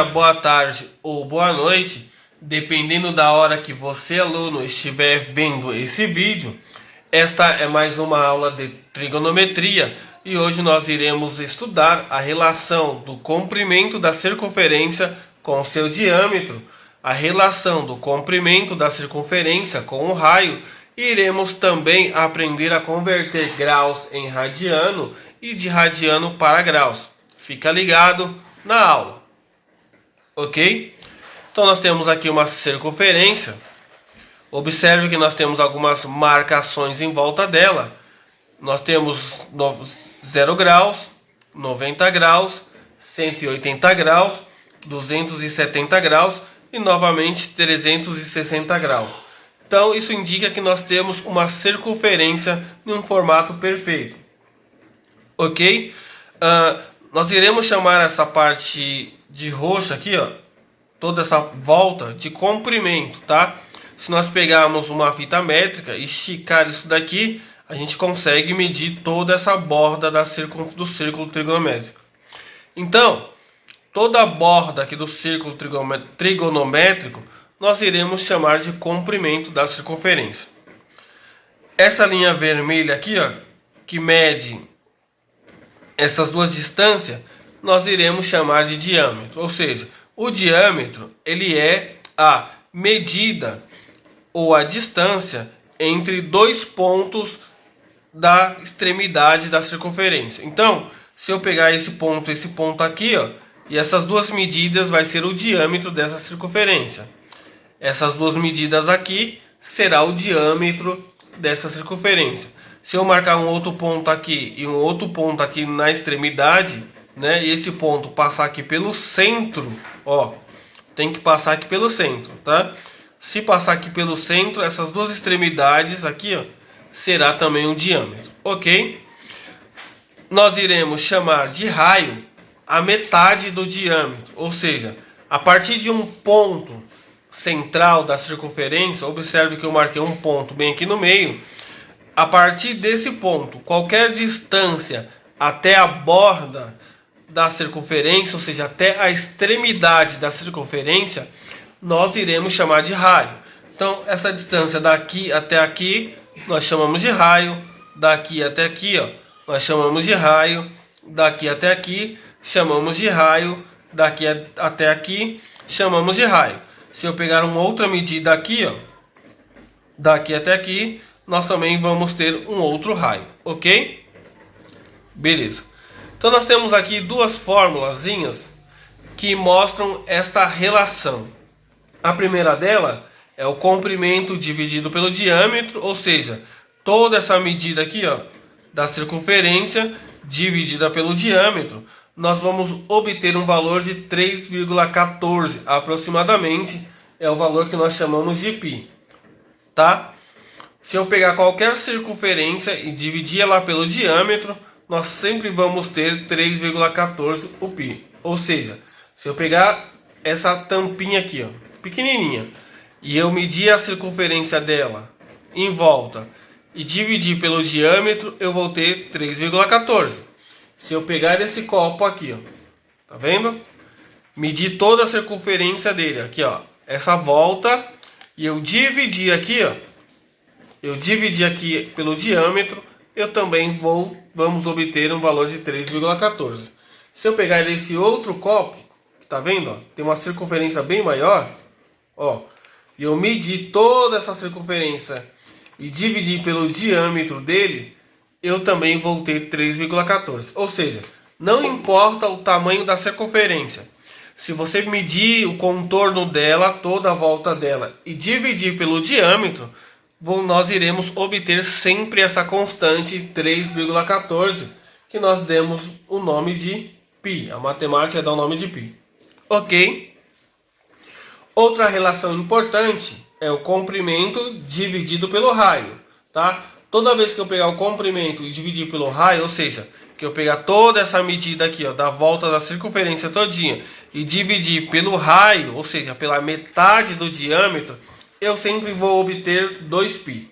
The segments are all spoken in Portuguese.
dia, boa tarde ou boa noite, dependendo da hora que você, aluno, estiver vendo esse vídeo. Esta é mais uma aula de trigonometria e hoje nós iremos estudar a relação do comprimento da circunferência com seu diâmetro, a relação do comprimento da circunferência com o raio, e iremos também aprender a converter graus em radiano e de radiano para graus. Fica ligado na aula, ok? Então nós temos aqui uma circunferência. Observe que nós temos algumas marcações em volta dela. Nós temos 0 graus, 90 graus, 180 graus, 270 graus e novamente 360 graus. Então isso indica que nós temos uma circunferência em um formato perfeito, ok? Nós iremos chamar essa parte de roxa aqui, ó, toda essa volta, de comprimento, tá? Se nós pegarmos uma fita métrica e esticar isso daqui, a gente consegue medir toda essa borda do círculo trigonométrico. Então, toda a borda aqui do círculo trigonométrico, nós iremos chamar de comprimento da circunferência. Essa linha vermelha aqui, ó, que mede essas duas distâncias, nós iremos chamar de diâmetro. Ou seja, o diâmetro ele é a medida ou a distância entre dois pontos da extremidade da circunferência. Então, se eu pegar esse ponto aqui, ó, e essas duas medidas vai ser o diâmetro dessa circunferência. Essas duas medidas aqui será o diâmetro dessa circunferência. Se eu marcar um outro ponto aqui e um outro ponto aqui na extremidade, né, e esse ponto passar aqui pelo centro, ó, tem que passar aqui pelo centro, tá? Se passar aqui pelo centro, essas duas extremidades aqui, ó, será também um diâmetro, ok? Nós iremos chamar de raio a metade do diâmetro, ou seja, a partir de um ponto central da circunferência, observe que eu marquei um ponto bem aqui no meio. A partir desse ponto, qualquer distância até a borda da circunferência, ou seja, até a extremidade da circunferência, nós iremos chamar de raio. Então, essa distância daqui até aqui, nós chamamos de raio. Daqui até aqui, ó, nós chamamos de raio. Daqui até aqui, chamamos de raio. Daqui até aqui, chamamos de raio. Se eu pegar uma outra medida aqui, ó, daqui até aqui, nós também vamos ter um outro raio, ok? Beleza. Então nós temos aqui duas formulazinhas que mostram esta relação. A primeira dela é o comprimento dividido pelo diâmetro, ou seja, toda essa medida aqui, ó, da circunferência dividida pelo diâmetro, nós vamos obter um valor de 3,14 aproximadamente, é o valor que nós chamamos de π, tá? Se eu pegar qualquer circunferência e dividir ela pelo diâmetro, nós sempre vamos ter 3,14 o π. Ou seja, se eu pegar essa tampinha aqui, ó, pequenininha, e eu medir a circunferência dela em volta e dividir pelo diâmetro, eu vou ter 3,14. Se eu pegar esse copo aqui, ó, tá vendo? Medir toda a circunferência dele, aqui, ó, essa volta, e eu dividir aqui, ó, eu dividir aqui pelo diâmetro, eu também vamos obter um valor de 3,14. Se eu pegar esse outro copo, tá vendo, ó, tem uma circunferência bem maior, ó, e eu medir toda essa circunferência e dividir pelo diâmetro dele, eu também vou ter 3,14. Ou seja, não importa o tamanho da circunferência. Se você medir o contorno dela, toda a volta dela, e dividir pelo diâmetro, nós iremos obter sempre essa constante 3,14, que nós demos o nome de π. A matemática dá o nome de π. Ok? Outra relação importante é o comprimento dividido pelo raio, tá? Toda vez que eu pegar o comprimento e dividir pelo raio, ou seja, que eu pegar toda essa medida aqui, ó, da volta da circunferência todinha e dividir pelo raio, ou seja, pela metade do diâmetro, eu sempre vou obter 2π,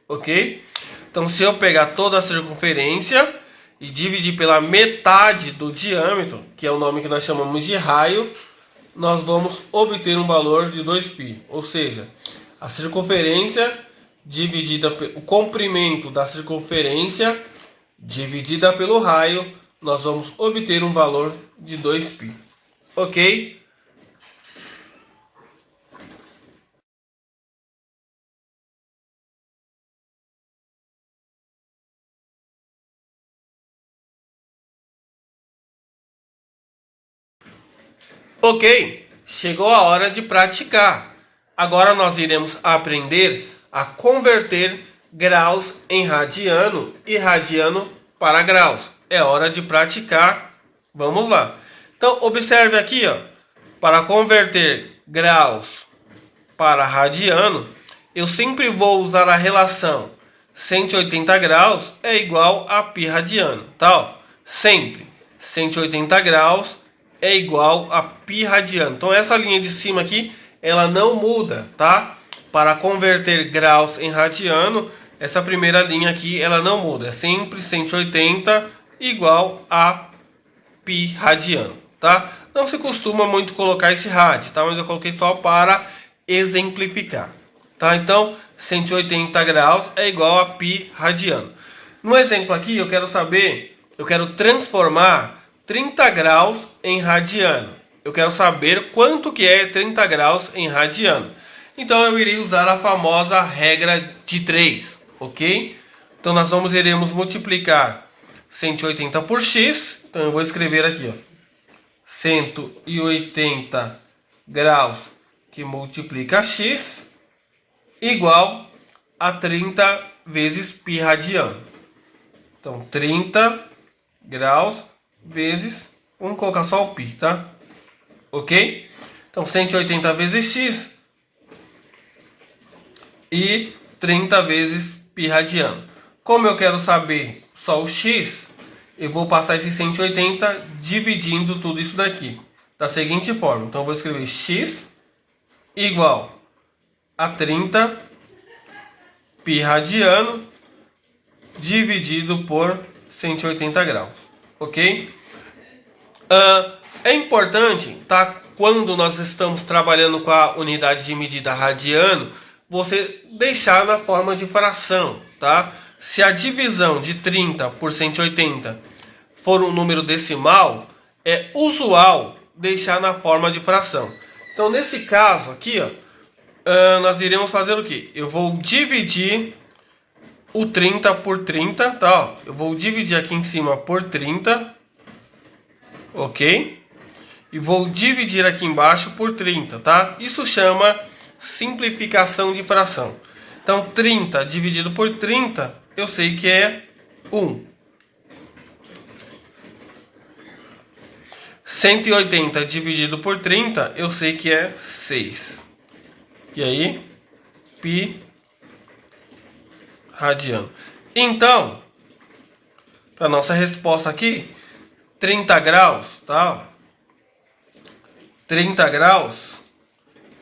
ok? Então, se eu pegar toda a circunferência e dividir pela metade do diâmetro, que é o nome que nós chamamos de raio, nós vamos obter um valor de 2π. Ou seja, a circunferência dividida o comprimento da circunferência dividida pelo raio, nós vamos obter um valor de 2π. Ok? Ok, chegou a hora de praticar. Agora nós iremos aprender a converter graus em radiano e radiano para graus. É hora de praticar. Vamos lá. Então, observe aqui, ó, para converter graus para radiano, eu sempre vou usar a relação 180 graus é igual a π radiano, tá? Ó, sempre 180 graus é igual a π radiano. Então essa linha de cima aqui, ela não muda, tá? Para converter graus em radiano, essa primeira linha aqui, ela não muda. É sempre 180 igual a π radiano, tá? Não se costuma muito colocar esse rad, tá? Mas eu coloquei só para exemplificar, tá? Então, 180 graus é igual a π radiano. No exemplo aqui, eu quero transformar 30 graus em radiano. Eu quero saber quanto que é 30 graus em radiano. Então eu irei usar a famosa regra de 3, ok? Então nós iremos multiplicar 180 por x. Então eu vou escrever aqui, ó, 180 graus que multiplica x igual a 30 vezes π radiano. Então 30 graus vezes, vamos colocar só o π, tá? Ok? Então 180 vezes x e 30 vezes π radiano. Como eu quero saber só o x, eu vou passar esse 180 dividindo tudo isso daqui da seguinte forma. Então eu vou escrever x igual a 30 π radiano dividido por 180 graus. Ok? É importante, tá? Quando nós estamos trabalhando com a unidade de medida radiano, você deixar na forma de fração, tá? Se a divisão de 30 por 180 for um número decimal, é usual deixar na forma de fração. Então, nesse caso aqui, ó, nós iremos fazer o quê? Eu vou dividir o 30 por 30, tá? Ó, eu vou dividir aqui em cima por 30, ok? E vou dividir aqui embaixo por 30, tá? Isso chama simplificação de fração. Então, 30 dividido por 30, eu sei que é 1. 180 dividido por 30, eu sei que é 6. E aí, π radiano. Então, para nossa resposta aqui, 30 graus, tá? 30 graus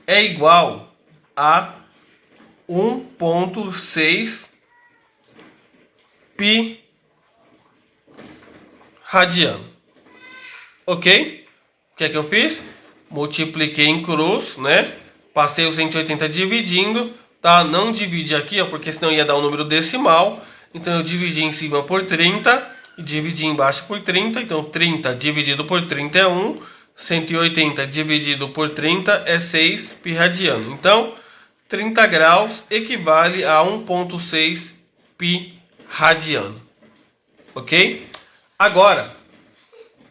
é igual a 1,6 π radiano. Ok? O que é que eu fiz? Multipliquei em cruz, né? Passei o 180 dividindo, tá? Não dividi aqui, ó, porque senão ia dar um número decimal. Então eu dividi em cima por 30 e dividi embaixo por 30. Então 30 dividido por 30 é 1. 180 dividido por 30 é 6 π radiano. Então 30 graus equivale a 1,6 π radiano. Ok? Agora,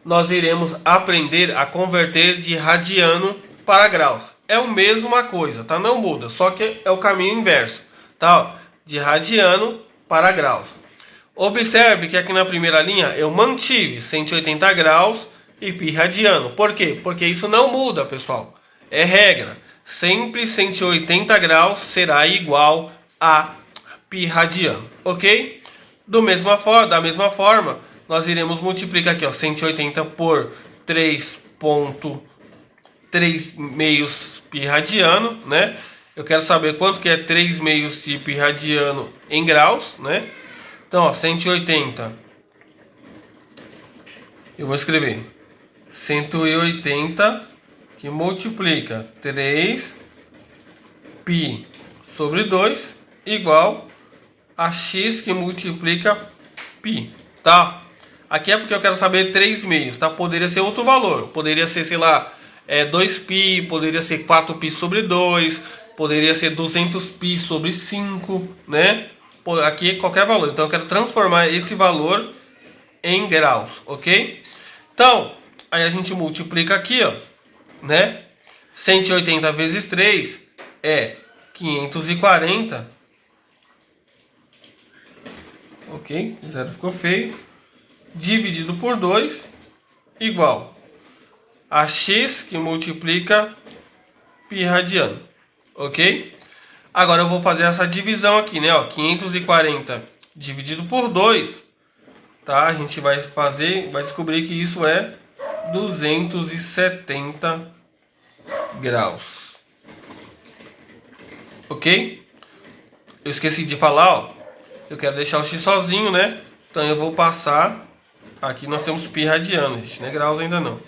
nós iremos aprender a converter de radiano para graus. É a mesma coisa, tá? Não muda, só que é o caminho inverso, tá? De radiano para graus. Observe que aqui na primeira linha eu mantive 180 graus e π radiano. Por quê? Porque isso não muda, pessoal. É regra. Sempre 180 graus será igual a π radiano, ok? Da mesma forma, nós iremos multiplicar aqui, ó, 180 por 3,3 meios π radiano, né? Eu quero saber quanto que é 3 meios de π radiano em graus, né? Então, ó, 180. Eu vou escrever 180 que multiplica 3π sobre 2 igual a x que multiplica π, tá? Aqui é porque eu quero saber 3 meios, tá? Poderia ser outro valor, poderia ser, sei lá, 2π, poderia ser 4π sobre 2, poderia ser 200π sobre 5, né? Aqui é qualquer valor, então eu quero transformar esse valor em graus, ok? Então, aí a gente multiplica aqui, ó, né? 180 vezes 3 é 540. Ok, zero ficou feio. Dividido por 2 igual a x que multiplica π radiano. Ok? Agora eu vou fazer essa divisão aqui, né? Ó, 540 dividido por 2, tá? A gente vai descobrir que isso é 270 graus. Ok? Eu esqueci de falar, ó. Eu quero deixar o x sozinho, né? Então eu vou passar. Aqui nós temos π radiano, gente, não é graus ainda não.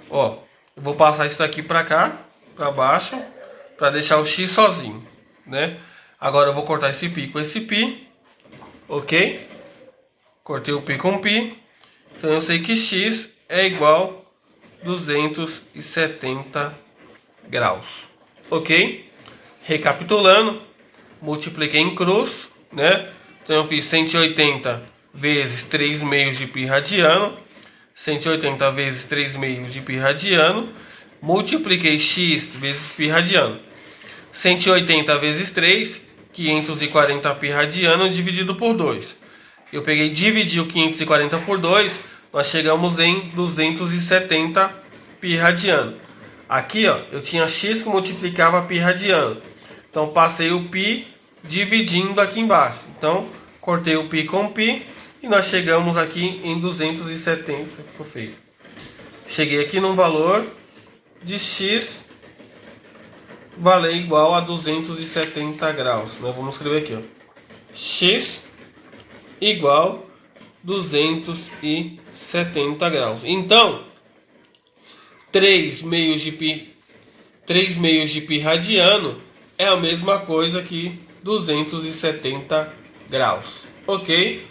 Ó, eu vou passar isso daqui pra cá, pra baixo, pra deixar o x sozinho, né? Agora eu vou cortar esse π com esse π, ok? Cortei o π com π, então eu sei que x é igual a 270 graus, ok? Recapitulando, multipliquei em cruz, né? Então eu fiz 180 vezes 3 meios de π radiano, 180 vezes 3 meios de π radiano, multipliquei x vezes π radiano. 180 vezes 3, 540 π radiano dividido por 2. Eu peguei e dividi o 540 por 2, nós chegamos em 270 π radiano. Aqui, ó, eu tinha x que multiplicava π radiano. Então passei o π dividindo aqui embaixo. Então cortei o π com π e nós chegamos aqui em 270. Ficou feio. Cheguei aqui num valor de x valer igual a 270 graus. Nós vamos escrever aqui, ó. X igual 270 graus. Então, 3 meios de π radiano é a mesma coisa que 270 graus. Ok?